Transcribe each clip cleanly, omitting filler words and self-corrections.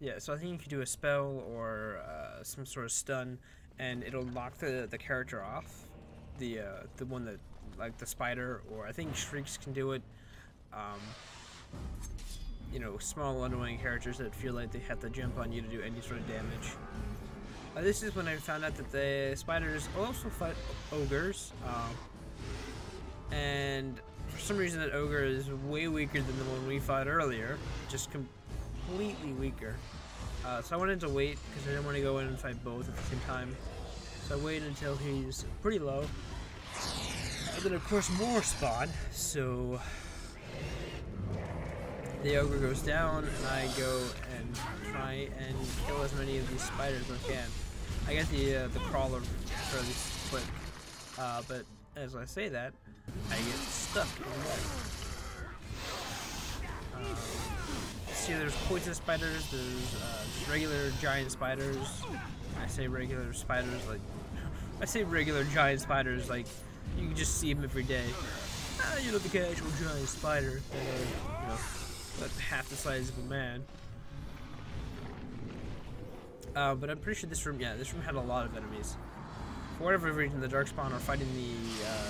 Yeah, so I think you could do a spell or some sort of stun, and it'll knock the character off. The one that, like the spider, or I think shrieks can do it. You know, small annoying characters that feel like they have to jump on you to do any sort of damage. This is when I found out that the spiders also fight ogres, and for some reason that ogre is way weaker than the one we fought earlier, just completely weaker. So I wanted to wait because I didn't want to go in and fight both at the same time. So I waited until he's pretty low, and then of course more spawn. So the ogre goes down, and I go and try and kill as many of these spiders as I can. I get the crawler fairly quick, but as I say that, I get stuck in the web. See, there's poisonous spiders, there's just regular giant spiders. I say regular spiders like I say regular giant spiders like you can just see them every day. You know, the casual giant spider that are, you know, about half the size of a man. But I'm pretty sure this room, yeah, this room had a lot of enemies. For whatever reason, the Darkspawn are fighting the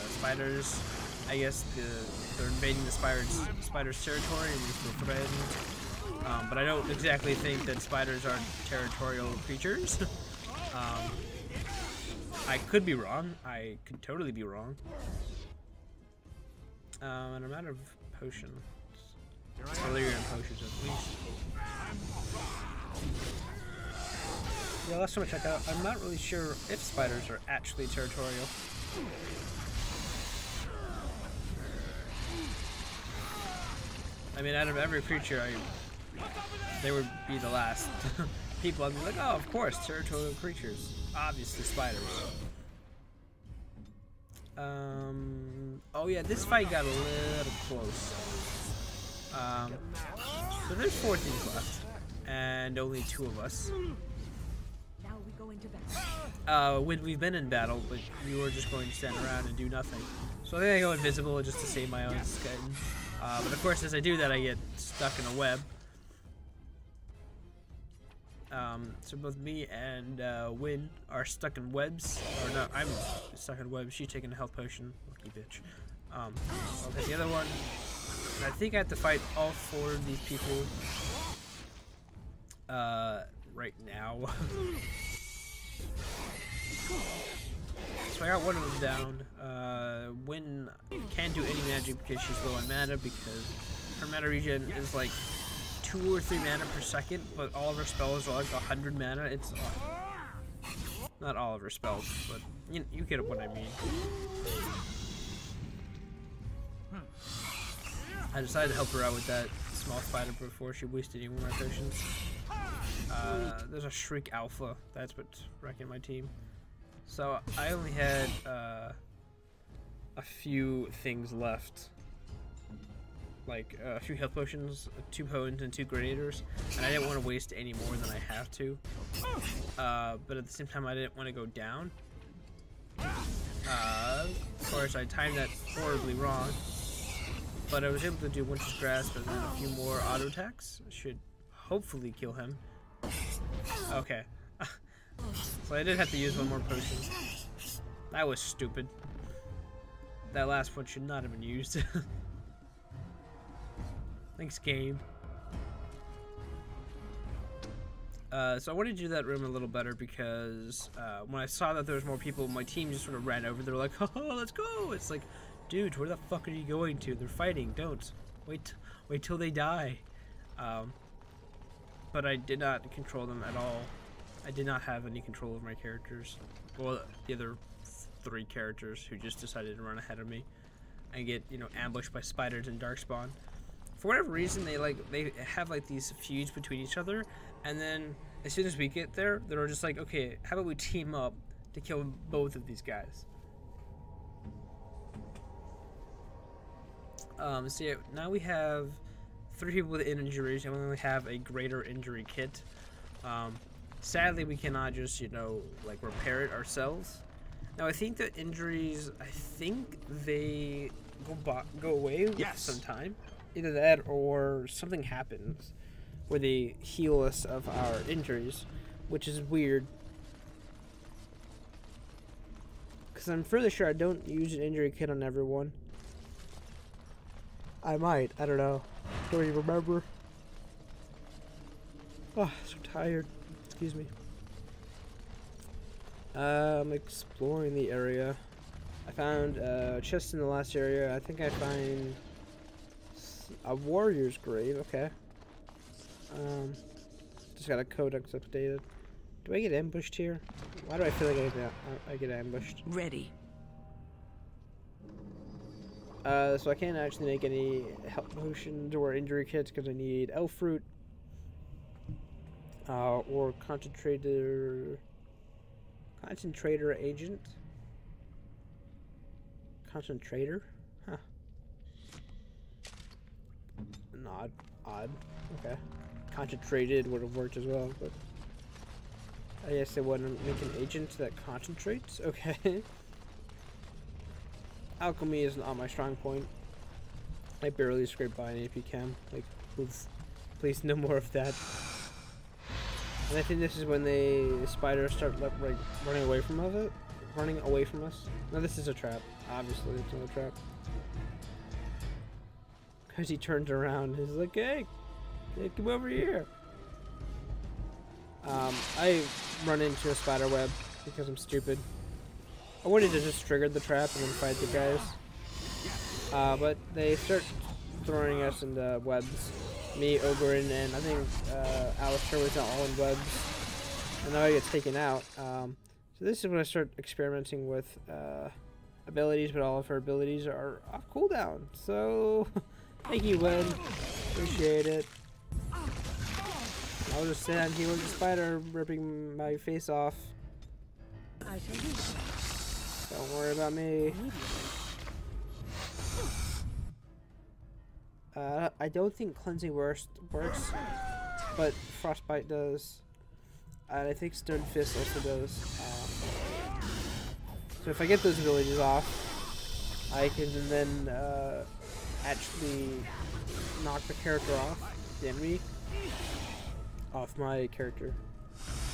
spiders. I guess they're invading the spiders' territory and they feel threatened. But I don't exactly think that spiders are territorial creatures. I could be wrong. I could totally be wrong. And I'm out of potions. Delirium potions at least. Yeah, last time I checked out, I'm not really sure if spiders are actually territorial. I mean, out of every creature, they would be the last people. I'd be like, oh, of course, territorial creatures. Obviously, spiders. Oh yeah, this fight got a little close. So there's 4 teams left, and only 2 of us. Now we go into battle. When we've been in battle, but we were just going to stand around and do nothing. So I think I go invisible just to save my own skin. But of course, as I do that, I get stuck in a web. So both me and Win are stuck in webs. Or no, I'm stuck in webs. She's taking a health potion. Lucky bitch. I'll get the other one. And I think I have to fight all 4 of these people right now. So I got one of them down. Win can't do any magic because she's low on mana, because her mana regen is like 2 or 3 mana per second, but all of her spells are like 100 mana. It's not all of her spells, but you get what I mean. I decided to help her out with that small spider before she wasted any more potions. There's a Shriek Alpha. That's what's wrecking my team. So I only had a few things left. Like a few health potions, 2 potions, and 2 grenadiers, and I didn't want to waste any more than I have to. But at the same time, I didn't want to go down. Of course, I timed that horribly wrong, but I was able to do Winter's Grasp and then a few more auto attacks. Should hopefully kill him. Okay. So I did have to use 1 more potion. That was stupid. That last one should not have been used. Thanks, game. So I wanted to do that room a little better because when I saw that there was more people, my team just sort of ran over. They were like, "Oh, let's go!" It's like, dude, where the fuck are you going to? They're fighting. Don't wait till they die. But I did not control them at all. I did not have any control of my characters. Well, the other 3 characters who just decided to run ahead of me and get, you know, ambushed by spiders and darkspawn. For whatever reason, they have like these feuds between each other, and then as soon as we get there, they're just like, okay, how about we team up to kill both of these guys? So yeah, now we have 3 people with injuries, and we only have a greater injury kit. Sadly, we cannot just, you know, like repair it ourselves. Now, I think that injuries, I think they go away with some time. Either that or something happens. where they heal us of our injuries, which is weird. Because I'm fairly sure I don't use an injury kit on everyone. I might. I don't know. Don't even remember. Oh, so tired. Excuse me. I'm exploring the area. I found a chest in the last area. I think I find a warrior's grave. Okay. Just got a codex updated. Do I get ambushed here? Why do I feel like I get ambushed? Ready. So I can't actually make any health potions or injury kits because I need elf fruit. Or concentrator agent. Concentrator? Huh. Not odd. Okay. Concentrated would have worked as well, but I guess they want to make an agent that concentrates? Okay. Alchemy is not my strong point. I barely scrape by an AP chem. Like, please no more of that. And I think this is when the spiders start like running away from us. No, this is a trap. Obviously, it's not a trap. Because he turns around, he's like, "Hey, come over here." I run into a spider web because I'm stupid. I wanted to just trigger the trap and then fight the guys. But they start throwing us into webs. Me, Oberyn, and I think Alistair was all in webs. And now I get taken out. So this is when I start experimenting with abilities, but all of her abilities are off cooldown. So, thank you, Wen. Appreciate it. I'll just stand here with the spider ripping my face off. I shall do so. Don't worry about me. I don't think cleansing works, but frostbite does, and I think stone fist also does. So if I get those abilities off, I can then actually knock the character off, the enemy, off my character.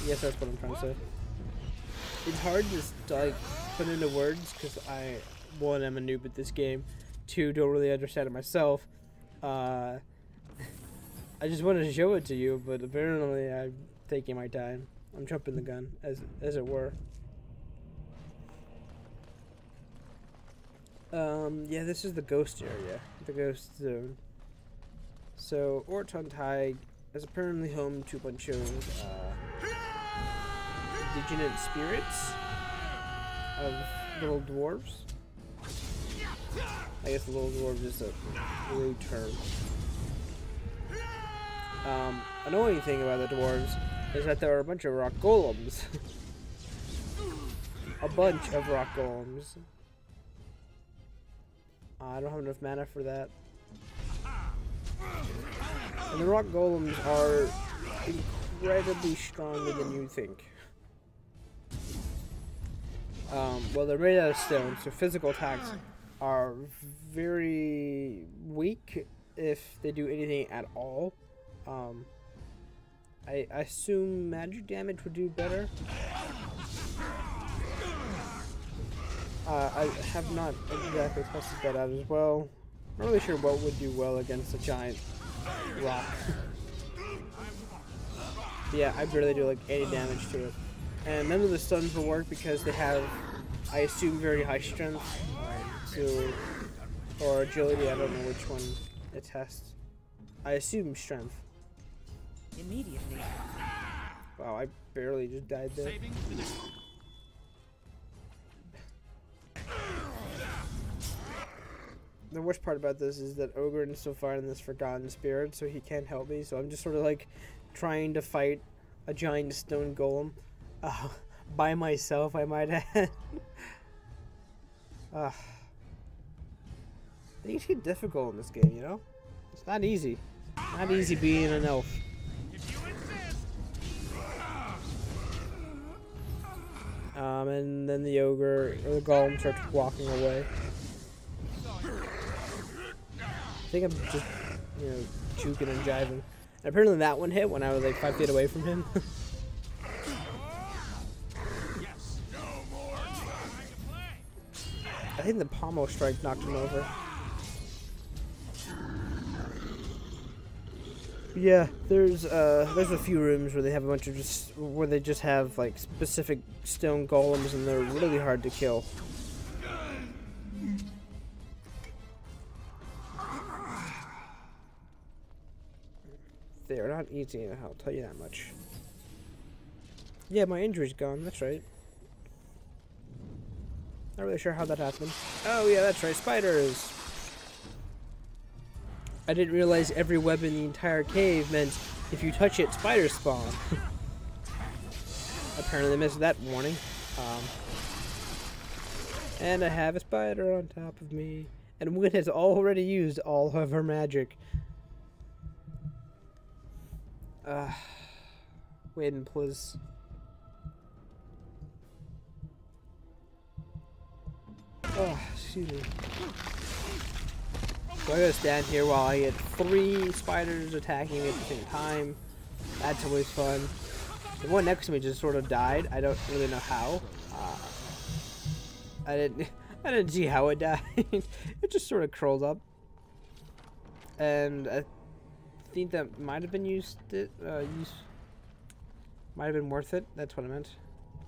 Yes, that's what I'm trying to say. It's hard to like put into words because I, one, am a noob at this game. Two, don't really understand it myself. I just wanted to show it to you, but apparently I'm taking my time. I'm jumping the gun, as it were. Yeah, this is the ghost area, the ghost zone. So, Ortontai is apparently home to a bunch of indigenous spirits of little dwarves. I guess little dwarves is a rude term. Annoying thing about the dwarves is that there are a bunch of rock golems. A bunch of rock golems. I don't have enough mana for that. And the rock golems are incredibly stronger than you think. Well, they're made out of stone, so physical attacks are very weak if they do anything at all. I assume magic damage would do better. I have not exactly tested that out as well. Not really sure what would do well against a giant rock. Yeah, I barely do like any damage to it. And none of the stuns will work because they have, I assume, very high strength or agility. I don't know which one it tests. I assume strength. Immediately. Wow, I barely just died there. The worst part about this is that Oberyn is still fighting this forgotten spirit, so he can't help me. So I'm just sort of like trying to fight a giant stone golem by myself, I might add. Things get difficult in this game, you know? It's not easy. Not easy being an elf. And then the ogre, or the golem, starts walking away. I think I'm just, you know, juking and jiving. And apparently that one hit when I was like 5 feet away from him. I think the pommel strike knocked him over. Yeah, there's a few rooms where they have a bunch of where they just have like specific stone golems and they're really hard to kill. They're not easy, I'll tell you that much. Yeah, my injury's gone, that's right. Not really sure how that happened. Oh yeah, that's right, spiders! I didn't realize every web in the entire cave meant if you touch it, spiders spawn. Apparently missed that warning. And I have a spider on top of me. And Win has already used all of her magic. Win, please. Oh, excuse me. So I gotta stand here while I get 3 spiders attacking me at the same time. That's always fun. The one next to me just sort of died. I don't really know how. I didn't see how it died. It just sort of curled up. And I think that might have been might have been worth it. That's what I meant.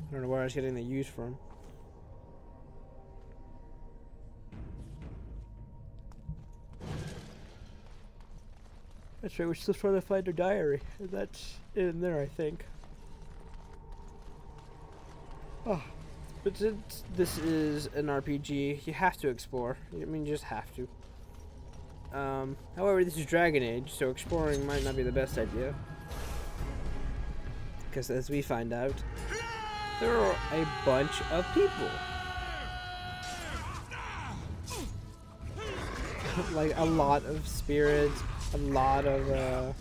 I don't know where I was getting the use from. That's right, we're still trying to find her diary. That's in there, I think. Oh, but since this is an RPG, you have to explore. I mean, you just have to. However, this is Dragon Age, so exploring might not be the best idea. Because as we find out, there are a bunch of people. Like, a lot of spirits, a lot of,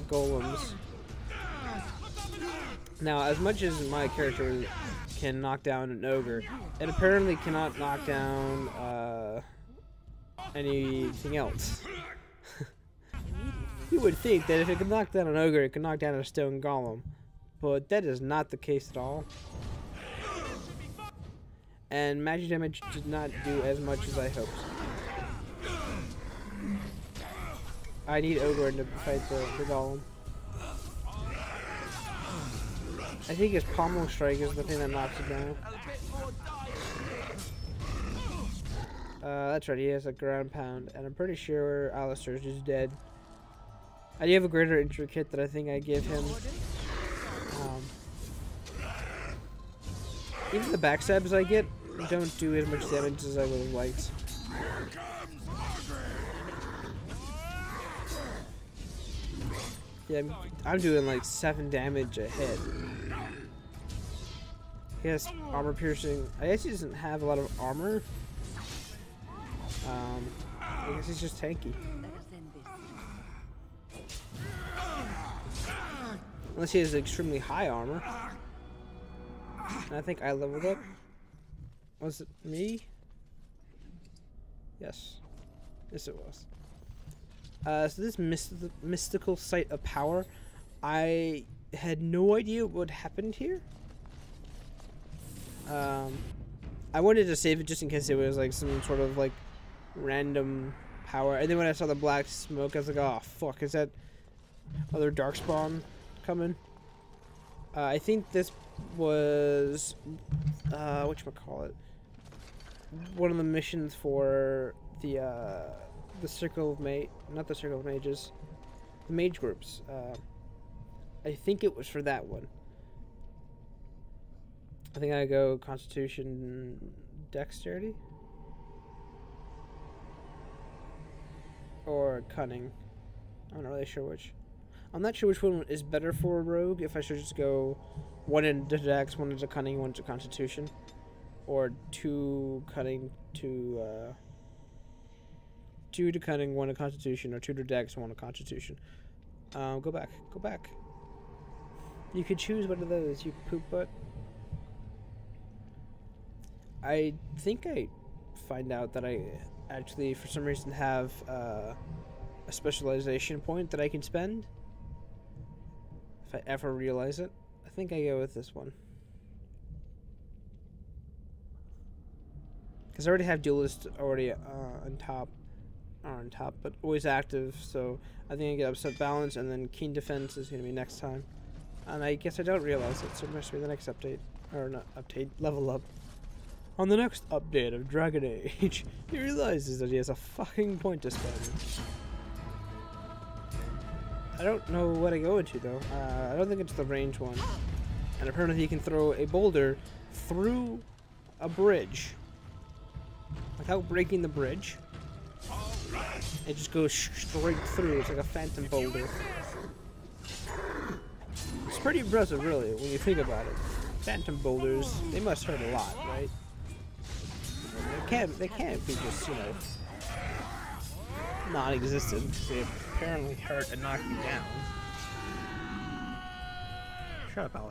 golems. Now, as much as my character can knock down an ogre, it apparently cannot knock down, anything else. You would think that if it could knock down an ogre, it could knock down a stone golem. But that is not the case at all. And magic damage did not do as much as I hoped. I need ogre to fight the golem. I think his pommel strike is the thing that knocks it down. That's right, he has a ground pound, and I'm pretty sure Alistair's just dead. I do have a greater intricate that I think I give him. Even the backstabs I get don't do as much damage as I would have liked. Yeah, I'm doing like 7 damage a hit. He has armor piercing. I guess he doesn't have a lot of armor. I guess he's just tanky. Unless he has extremely high armor. And I think I leveled up. Was it me? Yes. Yes, it was. So this mystical site of power, I had no idea what happened here. I wanted to save it just in case it was like some sort of like random power. And then when I saw the black smoke, I was like, oh fuck, is that other darkspawn coming? I think this was whatchamacallit, one of the missions for the Circle of not the Circle of Mages, the mage groups. I think it was for that one. I think I go Constitution, Dexterity, or Cunning. I'm not really sure which. I'm not sure which one is better for a rogue. If I should just go 1 into Dex, 1 into Cunning, 1 into Constitution, or 2 Cunning, 2 to Cunning, 1 to Constitution, or 2 to Dex, 1 to Constitution. Go back. Go back. You could choose one of those, you poop butt. I think I find out that I actually, for some reason, have a specialization point that I can spend. If I ever realize it. I think I go with this one. Because I already have duelist already on top. Not on top, but always active. So I think I get upset balance, and then keen defense is going to be next time. And I guess I don't realize it, so it must be the next update. Or not update, level up. On the next update of Dragon Age, he realizes that he has a fucking point to spend. I don't know what I go into though. I don't think it's the range one. And apparently he can throw a boulder through a bridge without breaking the bridge. It just goes straight through. It's like a phantom boulder. It's pretty impressive, really, when you think about it. Phantom boulders, they must hurt a lot, right? They can't be just, you know, non-existent, because they apparently hurt and knock you down. Shut up, Alice.